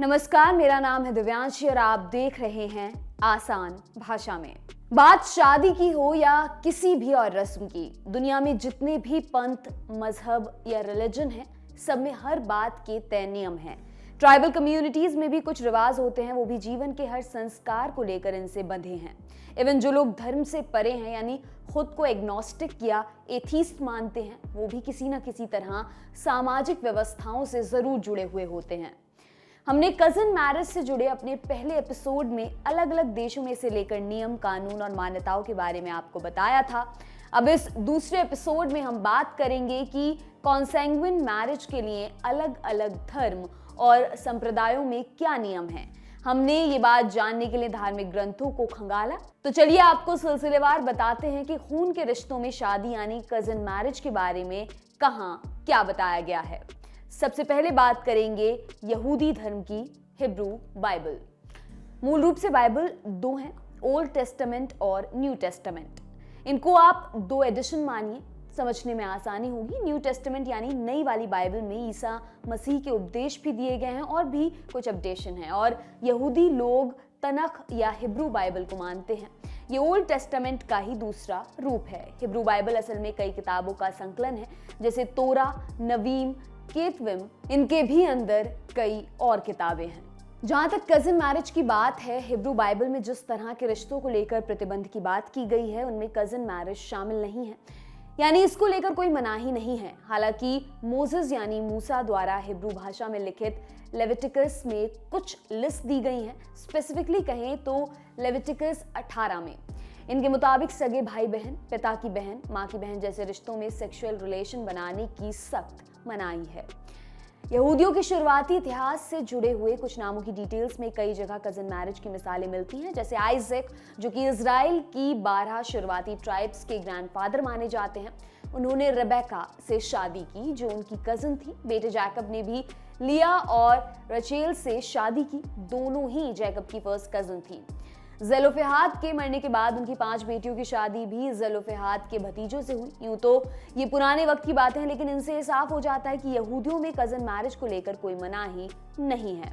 नमस्कार, मेरा नाम है दिव्यांशी और आप देख रहे हैं आसान भाषा में। बात शादी की हो या किसी भी और रस्म की, दुनिया में जितने भी पंथ, मजहब या रिलीजन है, सब में हर बात के तय नियम हैं। ट्राइबल कम्युनिटीज में भी कुछ रिवाज होते हैं, वो भी जीवन के हर संस्कार को लेकर इनसे बंधे हैं। इवन जो लोग धर्म से परे हैं, यानी खुद को एग्नोस्टिक या एथीस्ट मानते हैं, वो भी किसी न किसी तरह सामाजिक व्यवस्थाओं से जरूर जुड़े हुए होते हैं। हमने कजिन मैरिज से जुड़े अपने पहले एपिसोड में अलग अलग देशों में से लेकर नियम, कानून और मान्यताओं के बारे में आपको बताया था। अब इस दूसरे एपिसोड में हम बात करेंगे कि कॉन्सेंग्विन मैरिज के लिए अलग अलग धर्म और संप्रदायों में क्या नियम हैं। हमने ये बात जानने के लिए धार्मिक ग्रंथों को खंगाला, तो चलिए आपको सिलसिलेवार बताते हैं कि खून के रिश्तों में शादी यानी कजिन मैरिज के बारे में कहाँ क्या बताया गया है। सबसे पहले बात करेंगे यहूदी धर्म की हिब्रू बाइबल। मूल रूप से बाइबल दो हैं, ओल्ड टेस्टामेंट और न्यू टेस्टामेंट। इनको आप दो एडिशन मानिए, समझने में आसानी होगी। न्यू टेस्टामेंट यानी नई वाली बाइबल में ईसा मसीह के उपदेश भी दिए गए हैं और भी कुछ अपडेशन है। और यहूदी लोग तनख या हिब्रू बाइबल को मानते हैं। ये ओल्ड टेस्टामेंट का ही दूसरा रूप है। हिब्रू बाइबल असल में कई किताबों का संकलन है, जैसे तोरा, नवीम, केतविम, इनके भी अंदर कई और किताबें हैं। जहां तक कजिन मैरिज की बात है, हिब्रू बाइबल में जिस तरह के रिश्तों को लेकर प्रतिबंध की बात की गई है, उनमें कजिन मैरिज शामिल नहीं है, यानी इसको लेकर कोई मनाही नहीं है। हालांकि मोसेस यानी मूसा द्वारा हिब्रू भाषा में लिखित लेविटिकस में कुछ लिस्ट दी गई हैं। स्पेसिफिकली कहें तो लेविटिकस 18 में इनके मुताबिक सगे भाई बहन, पिता की बहन, माँ की बहन जैसे रिश्तों में सेक्सुअल रिलेशन बनाने की सख्त मनाही है। यहूदियों के शुरुआती इतिहास से जुड़े हुए कुछ नामों की डिटेल्स में कई जगह कजिन मैरिज की मिसालें मिलती हैं, जैसे आइजैक, जो कि इजराइल की 12 शुरुआती ट्राइब्स के ग्रैंडफादर माने जाते हैं। उन्होंने रेबेका से शादी की, जो उनकी कजिन थी। बेटे जैकब ने भी लिया और रचेल से शादी की, दोनों ही जैकब की फर्स्ट कजिन थी। जेलोफेहाद के मरने के बाद उनकी 5 बेटियों की शादी भी जेलोफेहाद के भतीजों से हुई। यूं तो ये पुराने वक्त की बातें हैं, लेकिन इनसे साफ हो जाता है कि यहूदियों में कजिन मैरिज को लेकर कोई मनाही नहीं है।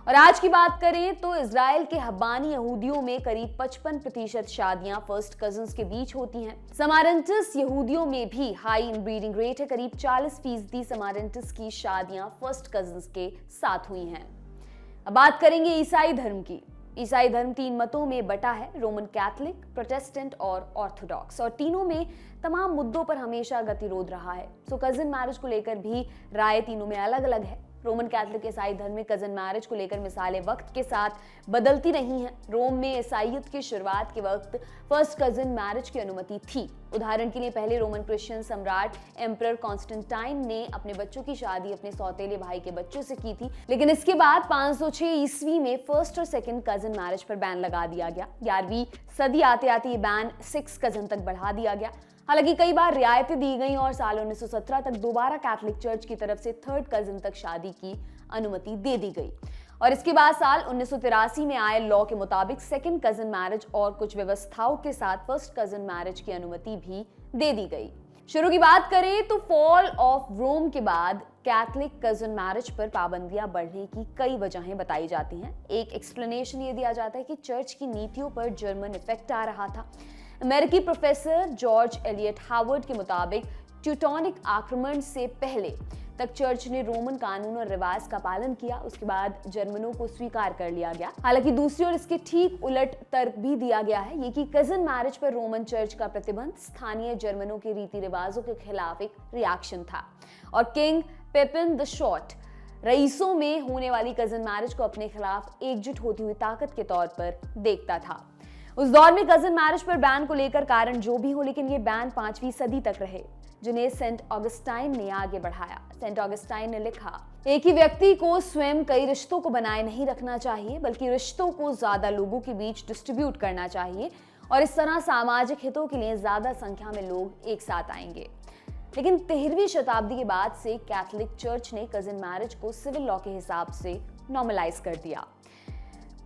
और आज की बात करें तो इजराइल के हब्बानी यहूदियों में करीब 55% शादियां फर्स्ट कजिन्स के बीच होती हैं। समारेंटिस यहूदियों में भी हाई इनब्रीडिंग रेट है, करीब 40% समारेंटिस की शादियां फर्स्ट कजिन्स के साथ हुई हैं। अब बात करेंगे ईसाई धर्म की। ईसाई धर्म 3 मतों में बटा है, रोमन कैथोलिक, प्रोटेस्टेंट और ऑर्थोडॉक्स, और तीनों में तमाम मुद्दों पर हमेशा गतिरोध रहा है। सो कजिन मैरिज को लेकर भी राय तीनों में अलग अलग है। रोमन कैथोलिक ईसाई धर्म में कजिन मैरिज को लेकर मिसालें वक्त के साथ बदलती रही हैं। रोम में ईसाईयत की शुरुआत के वक्त फर्स्ट कजिन मैरिज की अनुमति थी। उदाहरण के लिए पहले रोमन क्रिश्चियन सम्राट एम्परर कॉन्स्टेंटाइन ने अपने बच्चों की शादी अपने सौतेले भाई के बच्चों से की थी, लेकिन इसके बाद 506 ईस्वी में फर्स्ट और सेकंड कजिन मैरिज पर बैन लगा दिया गया। 11वीं सदी आते आते ये बैन 6 कजिन तक बढ़ा दिया गया। हालांकि कई बार रियायतें दी गई और साल 1917 तक दोबारा कैथोलिक चर्च की तरफ से थर्ड कजिन तक शादी की अनुमति दे दी गई। और इसके बाद साल 1983 में आए लॉ के मुताबिक सेकंड कजिन मैरिज और कुछ व्यवस्थाओं के साथ फर्स्ट कजिन मैरिज की अनुमति भी दे दी गई। शुरू की बात करें तो फॉल ऑफ रोम के बाद कैथोलिक कजिन मैरिज पर पाबंदियां बढ़ने की कई वजहें बताई जाती हैं। एक एक्सप्लेनेशन ये दिया जाता है कि चर्च की नीतियों पर जर्मन इफेक्ट आ रहा था। अमेरिकी प्रोफेसर जॉर्ज एलियट हावर्ड के मुताबिक ट्यूटोनिक आक्रमण से पहले तक चर्च ने रोमन कानून और रिवाज का पालन किया, उसके बाद जर्मनों को स्वीकार कर लिया गया। हालांकि दूसरी ओर इसके ठीक उलट तर्क भी दिया गया है, ये कि कजिन मैरिज पर रोमन चर्च का प्रतिबंध स्थानीय जर्मनों के रीति रिवाजों के खिलाफ एक रिएक्शन था और किंग पेपिन द शॉर्ट रईसों में होने वाली कजिन मैरिज को अपने खिलाफ एकजुट होती हुई ताकत के तौर पर देखता था। उस दौर में कजिन मैरिज पर बैन को लेकर कारण जो भी हो, लेकिन ये बैन 5वीं सदी तक रहे, जिन्हें सेंट ऑगस्टाइन ने आगे बढ़ाया। सेंट ऑगस्टाइन ने लिखा, एक ही व्यक्ति को स्वयं कई रिश्तों को बनाए नहीं रखना चाहिए, बल्कि रिश्तों को ज्यादा लोगों के बीच डिस्ट्रीब्यूट करना चाहिए और इस तरह सामाजिक हितों के लिए ज्यादा संख्या में लोग एक साथ आएंगे। लेकिन 13वीं शताब्दी के बाद से कैथोलिक चर्च ने कजिन मैरिज को सिविल लॉ के हिसाब से नॉर्मलाइज कर दिया।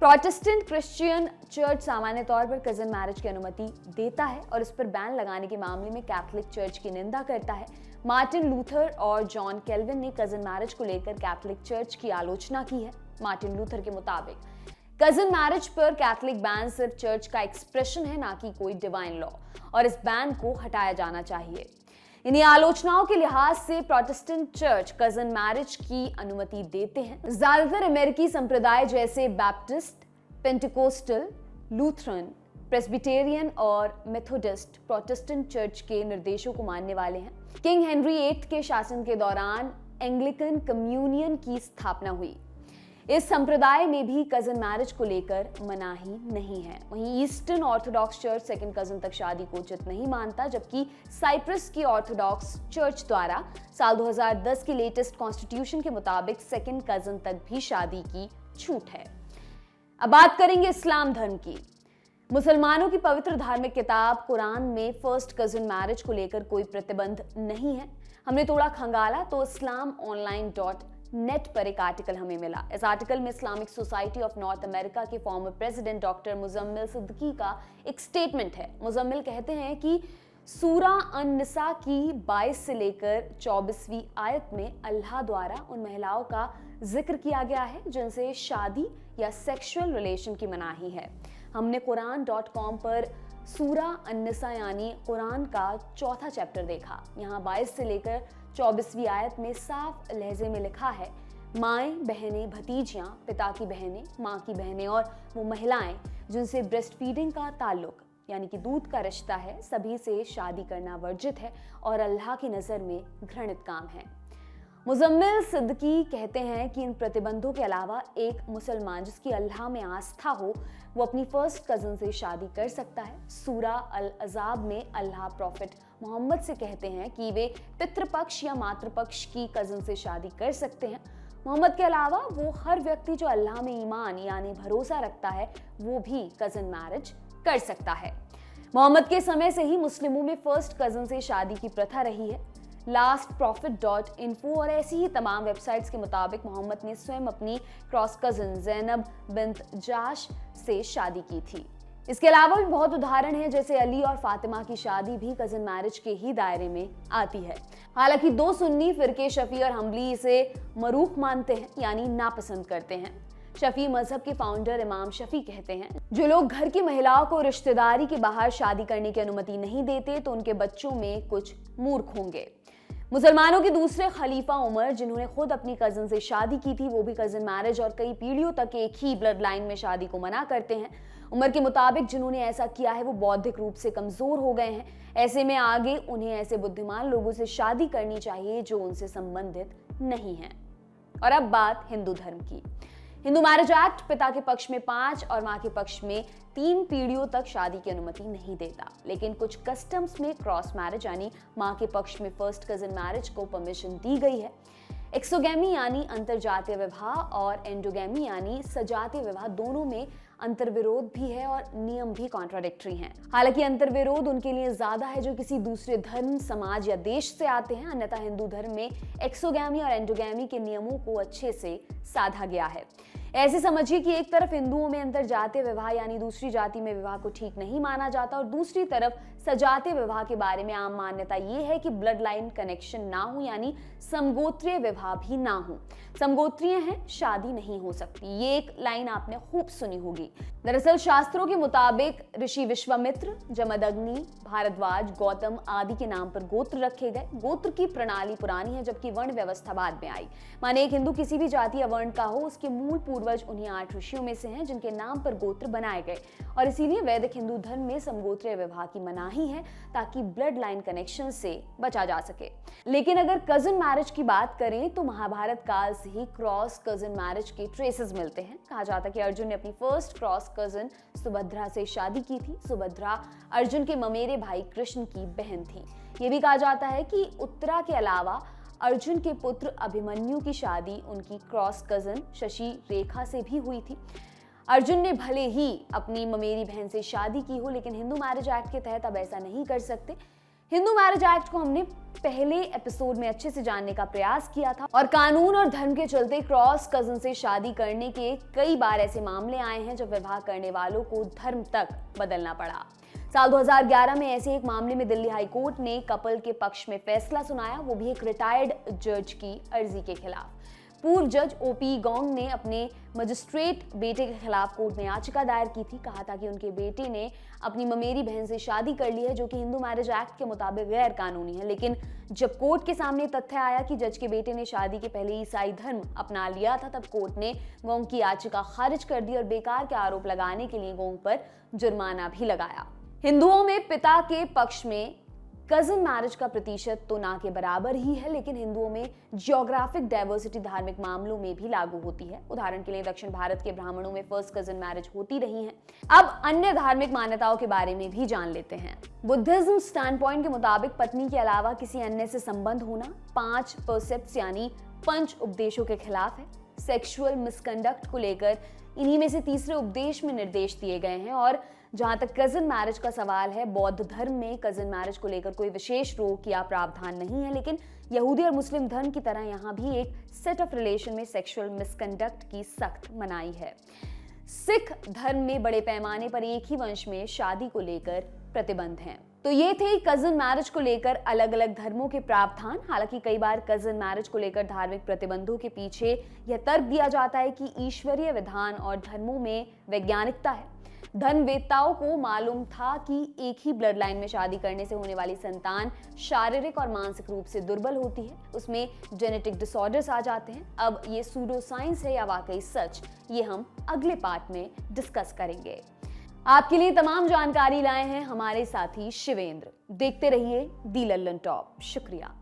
प्रोटेस्टेंट क्रिश्चियन चर्च सामान्य तौर पर कजिन मैरिज की अनुमति देता है और इस पर बैन लगाने के मामले में कैथोलिक चर्च की निंदा करता है। मार्टिन लूथर और जॉन केल्विन ने कजिन मैरिज को लेकर कैथोलिक चर्च की आलोचना की है। मार्टिन लूथर के मुताबिक कजिन मैरिज पर कैथोलिक बैन सिर्फ चर्च का एक्सप्रेशन है, ना कि कोई डिवाइन लॉ, और इस बैन को हटाया जाना चाहिए। इन्हीं आलोचनाओं के लिहाज से प्रोटेस्टेंट चर्च कजिन मैरिज की अनुमति देते हैं। ज्यादातर अमेरिकी संप्रदाय जैसे बैप्टिस्ट, पेंटिकोस्टल, लूथरन, प्रेस्बिटेरियन और मेथोडिस्ट प्रोटेस्टेंट चर्च के निर्देशों को मानने वाले हैं। किंग हेनरी VIII के शासन के दौरान एंग्लिकन कम्युनियन की स्थापना हुई। इस संप्रदाय में भी कजिन मैरिज को लेकर मनाही नहीं है। वहीं eastern Orthodox church second cousin तक शादी को उचित नहीं मानता, जबकि साइप्रस की ऑर्थोडॉक्स चर्च द्वारा साल 2010 की लेटेस्ट कॉन्स्टिट्यूशन के मुताबिक सेकंड कजिन तक भी शादी की छूट है। अब बात करेंगे इस्लाम धर्म की। मुसलमानों की पवित्र धार्मिक किताब कुरान में फर्स्ट कजिन मैरिज को लेकर कोई प्रतिबंध नहीं है। हमने थोड़ा खंगाला तो islamonline.net पर एक आर्टिकल हमें मिला। इस आर्टिकल में Islamic society of North America के former president doctor Muzammil Siddiqui का एक स्टेटमेंट है। मुजम्मिल कहते हैं कि सूरा अन-निसा की 22 से लेकर 24वीं आयत में अल्लाह द्वारा उन महिलाओं का जिक्र किया गया है जिनसे शादी या सेक्सुअल रिलेशन की मनाही है। हमने Quran.com पर सूरा अन-निसा यानी कुरान का चौथा चैप्टर देखा। यहाँ 22 से लेकर 24वीं आयत में साफ लहजे में लिखा है, माएँ, बहनें, भतीजियाँ, पिता की बहनें, माँ की बहनें और वो महिलाएं जिनसे ब्रेस्ट फीडिंग का ताल्लुक यानी कि दूध का रिश्ता है, सभी से शादी करना वर्जित है और अल्लाह की नज़र में घृणित काम है। मुजम्मिल सिद्दीकी कहते हैं कि इन प्रतिबंधों के अलावा एक मुसलमान जिसकी अल्लाह में आस्था हो वो अपनी फर्स्ट कजिन से शादी कर सकता है। सूरा अल-अज़ाब में अल्लाह प्रॉफिट मोहम्मद से कहते हैं कि वे पितृपक्ष या मातृपक्ष की कजिन से शादी कर सकते हैं। मोहम्मद के अलावा वो हर व्यक्ति जो अल्लाह में ईमान यानी भरोसा रखता है वो भी कजिन मैरिज कर सकता है। मोहम्मद के समय से ही मुस्लिमों में फर्स्ट कजिन से शादी की प्रथा रही है। lastprophet.info और ऐसी ही तमाम वेबसाइट्स के मुताबिक मोहम्मद ने स्वयं अपनी क्रॉस कजिन ज़ैनब बिन्त जाश से शादी की थी। इसके अलावा भी बहुत उदाहरण हैं, जैसे अली और फातिमा की शादी भी कजिन मैरिज के ही दायरे में आती है। हालांकि दो सुन्नी फिरके शफी और हम्बली इसे मरूख मानते हैं यानी नापसंद करते हैं। शफी मजहब के फाउंडर इमाम शफी कहते हैं, जो लोग घर की महिलाओं को रिश्तेदारी के बाहर शादी करने की अनुमति नहीं देते तो उनके बच्चों में कुछ मूर्ख होंगे। मुसलमानों के दूसरे खलीफा उमर, जिन्होंने खुद अपनी कजिन से शादी की थी, वो भी कजिन मैरिज और कई पीढ़ियों तक एक ही ब्लड लाइन में शादी को मना करते हैं। उमर के मुताबिक जिन्होंने ऐसा किया है वो बौद्धिक रूप से कमजोर हो गए हैं। ऐसे में आगे उन्हें ऐसे बुद्धिमान लोगों से शादी करनी चाहिए जो उनसे संबंधित नहीं है। और अब बात हिंदू धर्म की। हिंदू मैरिज एक्ट पिता के पक्ष में 5 और मां के पक्ष में 3 पीढ़ियों तक शादी की अनुमति नहीं देता, लेकिन कुछ कस्टम्स में क्रॉस मैरिज यानी मां के पक्ष में फर्स्ट कजिन मैरिज को परमिशन दी गई है। एक्सोगैमी यानी अंतरजातीय विवाह और एंडोगैमी यानी सजातीय विवाह, दोनों में अंतर्विरोध भी है और नियम भी कॉन्ट्राडिक्टरी हैं। हालांकि अंतर्विरोध उनके लिए ज्यादा है जो किसी दूसरे धर्म, समाज या देश से आते हैं, अन्यथा हिंदू धर्म में एक्सोगैमी और एंडोगैमी के नियमों को अच्छे से साधा गया है। ऐसे समझिए कि एक तरफ हिंदुओं में अंतरजातीय विवाह यानी दूसरी जाति में विवाह को ठीक नहीं माना जाता और दूसरी तरफ सजातीय विवाह के बारे में आम मान्यता ये है कि ब्लड लाइन कनेक्शन ना हो यानी समगोत्रीय विवाह भी ना हो। समगोत्रीय हैं, शादी नहीं हो सकती, ये एक लाइन आपने खूब सुनी होगी। दरअसल शास्त्रों के मुताबिक ऋषि विश्वामित्र, जमदग्नि, भारद्वाज, गौतम आदि के नाम पर गोत्र रखे गए। गोत्र की प्रणाली पुरानी है जबकि वर्ण व्यवस्था बाद में आई। माने एक हिंदू किसी भी जाति या वर्ण का हो, उसके मूल पूर्वज उन्हीं 8 ऋषियों में से हैं जिनके नाम पर गोत्र बनाए गए और इसीलिए वैदिक हिंदू धर्म में समगोत्रीय विवाह की मनाही है ताकि ब्लड लाइन कनेक्शन से बचा जा सके। लेकिन अगर कजिन मैरिज की बात करें तो महाभारत काल से ही क्रॉस कजिन मैरिज के ट्रेसेस मिलते हैं। कहा जाता है कि अर्जुन ने अपनी फर्स्ट क्रॉस कजिन सुभद्रा से शादी की थी। सुभद्रा अर्जुन के ममेरे भाई कृष्ण की बहन थी। ये भी कहा जाता है कि उत्तरा के अलावा अर्जुन के पुत्र अभिमन्यु की शादी उनकी क्रॉस कजिन शशि रेखा से भी हुई थी। अर्जुन ने भले ही अपनी ममेरी बहन से शादी की हो, लेकिन हिंदू मैरिज एक्ट के तहत अब ऐसा नहीं कर सकते। हिंदू मैरिज एक्ट को हमने पहले एपिसोड में अच्छे से जानने का प्रयास किया था और कानून और धर्म के चलते क्रॉस कजिन से शादी करने के कई बार ऐसे मामले आए हैं जब विवाह करने वालों को धर्म तक बदलना पड़ा। साल 2011 में ऐसे एक मामले में दिल्ली हाई कोर्ट ने कपल के पक्ष में फैसला सुनाया, वो भी एक रिटायर्ड जज की अर्जी के खिलाफ। पूर्व जज ओपी गौंग ने अपने मजिस्ट्रेट बेटे के खिलाफ कोर्ट में याचिका दायर की थी। कहा था कि उनके बेटे ने अपनी ममेरी बहन से शादी कर ली है, जो कि हिंदू मैरिज एक्ट के मुताबिक गैर कानूनी है। लेकिन जब कोर्ट के सामने तथ्य आया कि जज के बेटे ने शादी के पहले ईसाई धर्म अपना लिया था, तब कोर्ट ने गौंग की याचिका खारिज कर दी और बेकार के आरोप लगाने के लिए गौंग पर जुर्माना भी लगाया। हिंदुओं में पिता के पक्ष में कजिन मैरिज का प्रतिशत तो ना के बराबर ही है, लेकिन हिंदुओं में जियोग्राफिक डाइवर्सिटी धार्मिक मामलों में भी लागू होती है। उदाहरण के लिए दक्षिण भारत के ब्राह्मणों में फर्स्ट कजिन मैरिज होती रही है। अब अन्य धार्मिक मान्यताओं के बारे में भी जान लेते हैं। बुद्धिज्म स्टैंड पॉइंट के मुताबिक पत्नी के अलावा किसी अन्य से संबंध होना 5 परसेप्ट्स यानी पंच उपदेशों के खिलाफ है। सेक्सुअल मिसकंडक्ट को लेकर इन्हीं में से तीसरे उपदेश में निर्देश दिए गए हैं। और जहां तक कजिन मैरिज का सवाल है, बौद्ध धर्म में कजिन मैरिज को लेकर कोई विशेष रोक या प्रावधान नहीं है, लेकिन यहूदी और मुस्लिम धर्म की तरह यहां भी एक सेट ऑफ रिलेशन में सेक्सुअल मिसकंडक्ट की सख्त मनाही है। सिख धर्म में बड़े पैमाने पर एक ही वंश में शादी को लेकर प्रतिबंध हैं। तो ये थे कजिन मैरिज को लेकर अलग अलग धर्मों के प्रावधान। हालांकि कई बार कजिन मैरिज को लेकर धार्मिक प्रतिबंधों के पीछे यह तर्क दिया जाता है कि ईश्वरीय विधान और धर्मों में वैज्ञानिकता है। धर्मवेत्ताओं को मालूम था कि एक ही ब्लड लाइन में शादी करने से होने वाली संतान शारीरिक और मानसिक रूप से दुर्बल होती है, उसमें जेनेटिक डिसऑर्डर्स आ जाते हैं। अब ये सूडो साइंस है या वाकई सच, ये हम अगले पार्ट में डिस्कस करेंगे। आपके लिए तमाम जानकारी लाए हैं हमारे साथी शिवेंद्र। देखते रहिए दी लल्लन टॉप। शुक्रिया।